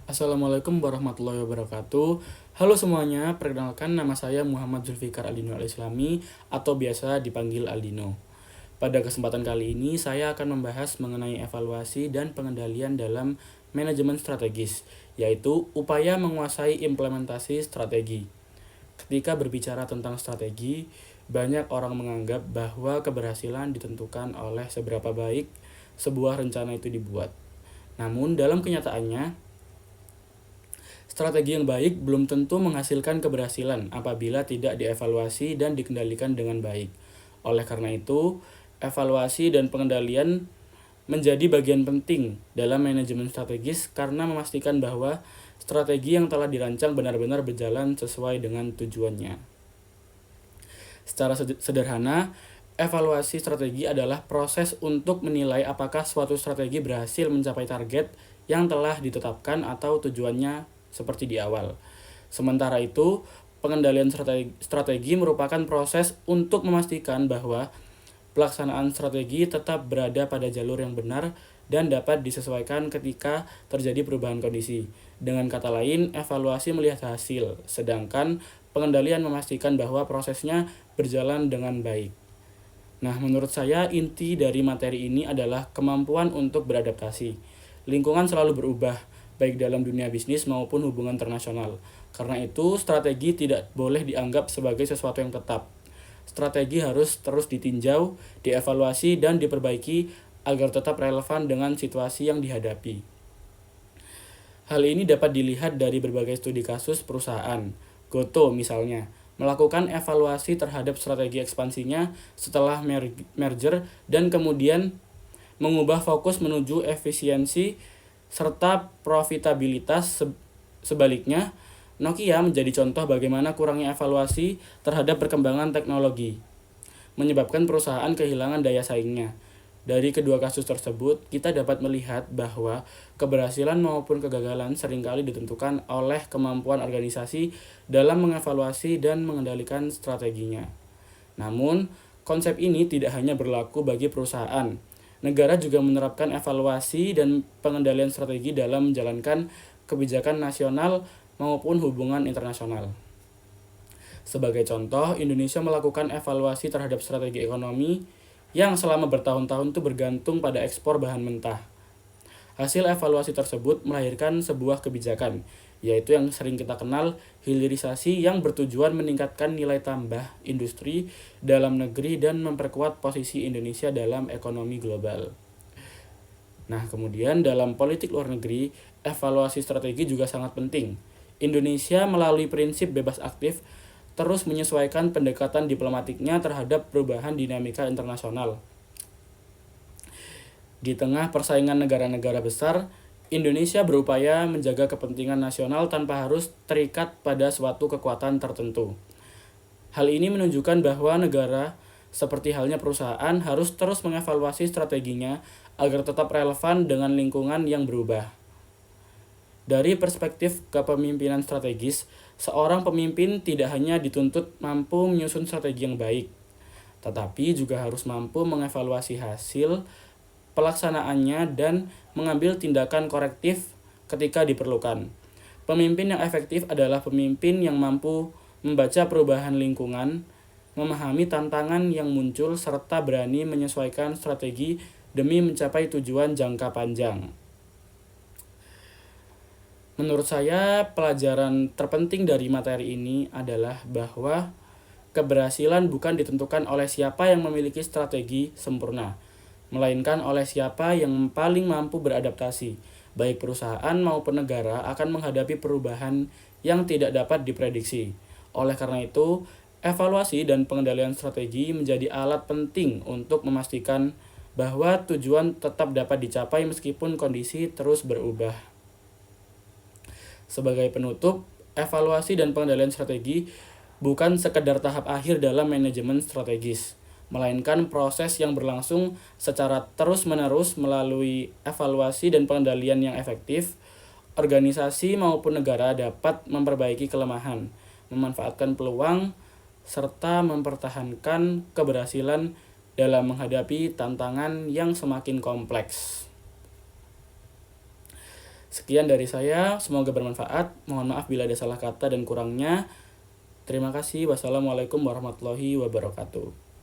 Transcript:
Assalamualaikum warahmatullahi wabarakatuh. Halo semuanya, perkenalkan nama saya Muhammad Zulfikar Aldino Al-Islami atau biasa dipanggil Aldino. Pada kesempatan kali ini saya akan membahas mengenai evaluasi dan pengendalian dalam manajemen strategis, yaitu upaya menguasai implementasi strategi. Ketika berbicara tentang strategi, banyak orang menganggap bahwa keberhasilan ditentukan oleh seberapa baik sebuah rencana itu dibuat. Namun dalam kenyataannya, strategi yang baik belum tentu menghasilkan keberhasilan apabila tidak dievaluasi dan dikendalikan dengan baik. Oleh karena itu, evaluasi dan pengendalian menjadi bagian penting dalam manajemen strategis karena memastikan bahwa strategi yang telah dirancang benar-benar berjalan sesuai dengan tujuannya. Secara sederhana, evaluasi strategi adalah proses untuk menilai apakah suatu strategi berhasil mencapai target yang telah ditetapkan atau tujuannya seperti di awal. Sementara itu, pengendalian strategi merupakan proses untuk memastikan bahwa pelaksanaan strategi tetap berada pada jalur yang benar dan dapat disesuaikan ketika terjadi perubahan kondisi. Dengan kata lain, evaluasi melihat hasil, sedangkan pengendalian memastikan bahwa prosesnya berjalan dengan baik. Nah, menurut saya inti dari materi ini adalah kemampuan untuk beradaptasi. Lingkungan selalu berubah, baik dalam dunia bisnis maupun hubungan internasional. Karena itu, strategi tidak boleh dianggap sebagai sesuatu yang tetap. Strategi harus terus ditinjau, dievaluasi, dan diperbaiki agar tetap relevan dengan situasi yang dihadapi. Hal ini dapat dilihat dari berbagai studi kasus perusahaan. Goto misalnya, melakukan evaluasi terhadap strategi ekspansinya setelah merger dan kemudian mengubah fokus menuju efisiensi serta profitabilitas. Sebaliknya, Nokia menjadi contoh bagaimana kurangnya evaluasi terhadap perkembangan teknologi menyebabkan perusahaan kehilangan daya saingnya. Dari kedua kasus tersebut, kita dapat melihat bahwa keberhasilan maupun kegagalan seringkali ditentukan oleh kemampuan organisasi dalam mengevaluasi dan mengendalikan strateginya. Namun, konsep ini tidak hanya berlaku bagi perusahaan. Negara juga menerapkan evaluasi dan pengendalian strategi dalam menjalankan kebijakan nasional maupun hubungan internasional. Sebagai contoh, Indonesia melakukan evaluasi terhadap strategi ekonomi yang selama bertahun-tahun itu bergantung pada ekspor bahan mentah. Hasil evaluasi tersebut melahirkan sebuah kebijakan, yaitu yang sering kita kenal hilirisasi yang bertujuan meningkatkan nilai tambah industri dalam negeri dan memperkuat posisi Indonesia dalam ekonomi global. Nah, kemudian dalam politik luar negeri, evaluasi strategi juga sangat penting. Indonesia melalui prinsip bebas aktif terus menyesuaikan pendekatan diplomatiknya terhadap perubahan dinamika internasional. Di tengah persaingan negara-negara besar, Indonesia berupaya menjaga kepentingan nasional tanpa harus terikat pada suatu kekuatan tertentu. Hal ini menunjukkan bahwa negara, seperti halnya perusahaan, harus terus mengevaluasi strateginya agar tetap relevan dengan lingkungan yang berubah. Dari perspektif kepemimpinan strategis, seorang pemimpin tidak hanya dituntut mampu menyusun strategi yang baik, tetapi juga harus mampu mengevaluasi hasil pelaksanaannya dan mengambil tindakan korektif ketika diperlukan. Pemimpin yang efektif adalah pemimpin yang mampu membaca perubahan lingkungan, memahami tantangan yang muncul, serta berani menyesuaikan strategi demi mencapai tujuan jangka panjang. Menurut saya, pelajaran terpenting dari materi ini adalah bahwa keberhasilan bukan ditentukan oleh siapa yang memiliki strategi sempurna, melainkan oleh siapa yang paling mampu beradaptasi. Baik perusahaan maupun negara akan menghadapi perubahan yang tidak dapat diprediksi. Oleh karena itu, evaluasi dan pengendalian strategi menjadi alat penting untuk memastikan bahwa tujuan tetap dapat dicapai meskipun kondisi terus berubah. Sebagai penutup, evaluasi dan pengendalian strategi bukan sekedar tahap akhir dalam manajemen strategis, melainkan proses yang berlangsung secara terus-menerus. Melalui evaluasi dan pengendalian yang efektif, organisasi maupun negara dapat memperbaiki kelemahan, memanfaatkan peluang, serta mempertahankan keberhasilan dalam menghadapi tantangan yang semakin kompleks. Sekian dari saya, semoga bermanfaat. Mohon maaf bila ada salah kata dan kurangnya. Terima kasih. Wassalamualaikum warahmatullahi wabarakatuh.